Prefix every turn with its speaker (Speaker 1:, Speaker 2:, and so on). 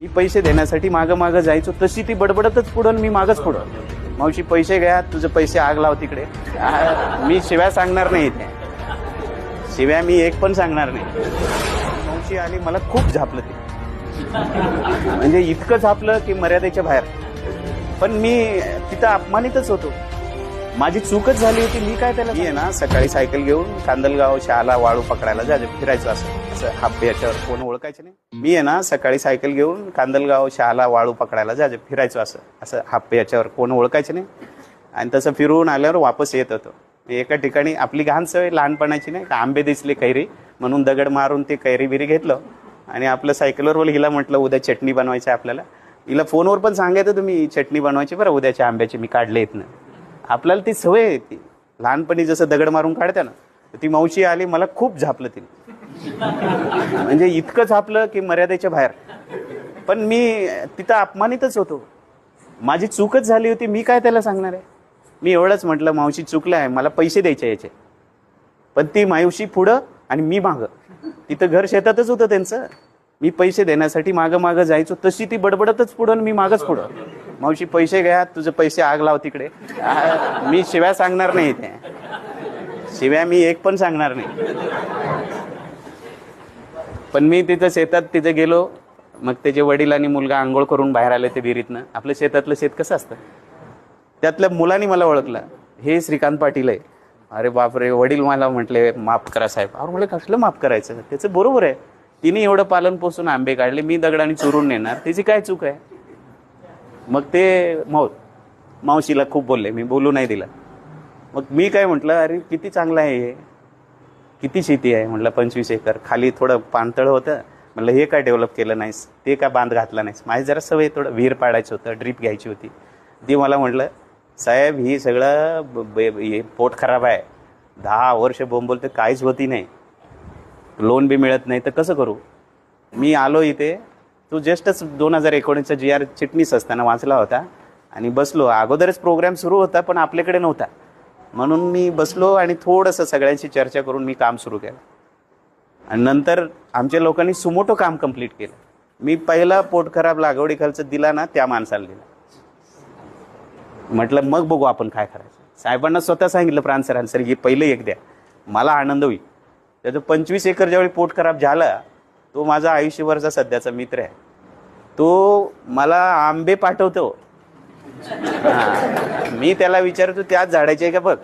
Speaker 1: मी पैसे देण्यासाठी मागं जायचो, तशी ती बडबडतच पुढं, मी मागच पुढं. मावशी पैसे घ्या, तुझे पैसे आग लाव तिकडे. मी शिव्या सांगणार नाही इथे, शिव्या मी एक पण सांगणार नाही. मावशी आली, मला खूप झापलं ते, म्हणजे इतकं झापलं की मर्यादेच्या बाहेर. पण मी तिथं अपमानितच होतो, माझी चूकच झाली होती. मी काय त्याला, मी आहे ना सकाळी सायकल घेऊन कांदलगाव शहाला वाळू पकडायला फिरायचो. असं हाप याच्यावर कोण ओळखायचं नाही. मी आहे ना सकाळी सायकल घेऊन कांदलगाव शहाला वाळू पकडायला फिरायचो. असं हाप याच्यावर कोण ओळखायचं नाही. आणि तसं फिरून आल्यावर वापस येत होतो. एका ठिकाणी आपली घाण सवय लहानपणाची नाही का, आंबे दिसले कैरी म्हणून दगड मारून ते कैरी बिरी घेतलं आणि आपलं सायकलवर बोल. हिला म्हटलं उद्या चटणी बनवायची आपल्याला. हिला फोनवर पण सांगायचं तुम्ही चटणी बनवायची बरं उद्याच्या आंब्याची, मी काढले येत ना. आपल्याला ती सवय आहे, ती लहानपणी जसं दगड मारून काढते ना. ती मावशी आली, मला खूप झापलं तिने, म्हणजे इतकं झापलं की मर्यादेच्या बाहेर. पण मी तिथं अपमानितच होतो, माझी चूकच झाली होती. मी काय त्याला सांगणार आहे. मी एवढंच म्हटलं, मावशी चुकलं आहे, मला पैसे द्यायचे याचे. पण ती मावशी पुढं आणि मी मागं. तिथं घर शेतातच होतं त्यांचं. मी पैसे देण्यासाठी मागं जायचो, तशी ती बडबडतच पुढं, मी मागच पुढं. मावशी पैसे घ्या, तुझे पैसे आग लाव तिकडे. मी शिव्या सांगणार नाही इथे, शिव्या मी एक पण सांगणार नाही. पण मी तिथं शेतात तिथे गेलो. मग त्याचे वडील आणि मुलगा आंघोळ करून बाहेर आले ते विहिरीतनं. आपलं शेतातलं शेत कसं असतं, त्यातल्या मुलांनी मला ओळखलं, हे श्रीकांत पाटील आहे. अरे बापरे. वडील मला म्हटले, माफ करा साहेब. अरे म्हटलं कसलं माफ करायचं, त्याचं बरोबर आहे. तिने एवढं पालन पोसून आंबे काढले, मी दगडाने चुरून नेणार, त्याची काय चूक आहे. मग ते मावशीला खूप बोलले, मी बोलू नाही दिला. मग मी काय म्हटलं, अरे किती चांगलं आहे हे, किती शेती आहे म्हटलं, 25 एकर. खाली थोडं पाणतळ होतं, म्हटलं हे काय डेव्हलप केलं नाहीस, ते का बांध घातला नाहीस. माझी जरा सवय, थोडं विहीर पाडायचं होतं, ड्रीप घ्यायची होती. ती मला म्हटलं, साहेब ही सगळं पोट खराब आहे, 10 वर्ष बोंबलते, काहीच होती नाही, लोन बी मिळत नाही, तर कसं करू. मी आलो इथे, तो जस्टच 2019चा GR चिटणीस असताना वाचला होता आणि बसलो. अगोदरच प्रोग्राम सुरू होता पण आपल्याकडे नव्हता, म्हणून मी बसलो आणि थोडंसं सगळ्यांशी चर्चा करून मी काम सुरू केलं. आणि नंतर आमच्या लोकांनी सुमोटो काम कंप्लीट केलं. मी पहिला पोट खराब लागवडी खर्च दिला ना, त्या माणसाला दिला. म्हटलं मग बघू आपण काय करायचं. साहेबांना स्वतः सांगितलं, प्रांसरांनी, सर हे पहिलं एक द्या, मला आनंद होईल. त्याचं 25 एकर ज्यावेळी पोट खराब झाला, तो माझा आयुष्यभरचा सध्याचा मित्र आहे. तो मला आंबे पाठवतो, मी त्याला विचारतो त्याच झाडाचे आहे का बघ.